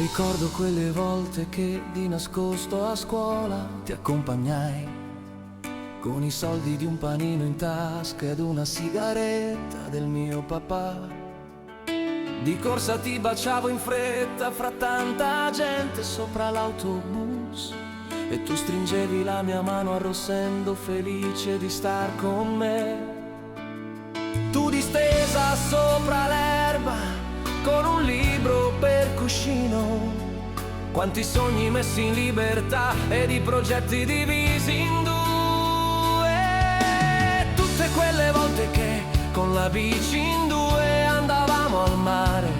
Ricordo quelle volte che di nascosto a scuola ti accompagnai, con i soldi di un panino in tasca ed una sigaretta del mio papà. Di corsa ti baciavo in fretta fra tanta gente sopra l'autobus, e tu stringevi la mia mano arrossendo, felice di star con me. Tu distesa sopra l'erba con un libro per cuscino, quanti sogni messi in libertà ed i progetti divisi in due. Tutte quelle volte che con la bici in due andavamo al mare,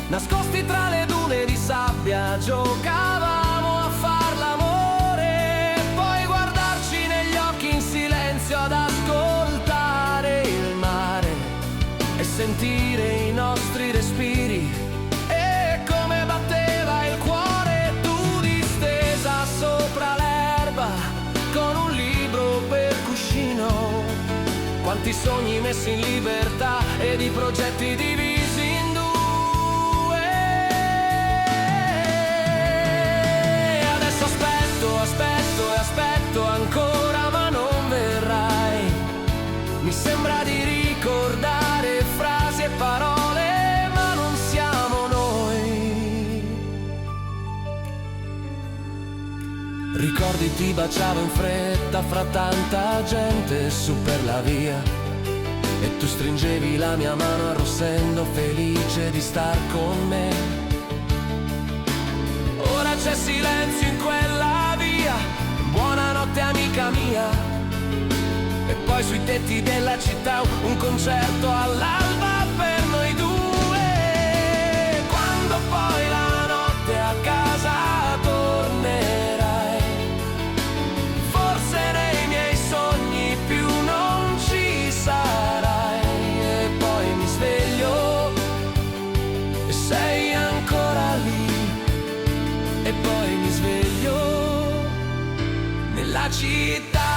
nascosti tra le dune di sabbia, giocavamo a far l'amore, poi guardarci negli occhi in silenzio ad ascoltare il mare e sentire i nostri respiri e come batteva il cuore. Tu distesa sopra l'erba con un libro per cuscino, quanti sogni messi in libertà ed i progetti divisi in due. Adesso aspetto e aspetto ancora, ma non verrai. Mi sembra di ricordare frasi e parole, ma non siamo noi. Ricordi ti baciavo in fretta fra tanta gente su per la via, e tu stringevi la mia mano arrossendo, felice di star con me. Ora c'è silenzio in quella via, buonanotte amica mia. E poi sui tetti della città un concerto all'alba per noi due. Quando poi la notte a casa tornerai, forse nei miei sogni più non ci sarai. E poi mi sveglio e sei ancora lì. E poi mi sveglio nella città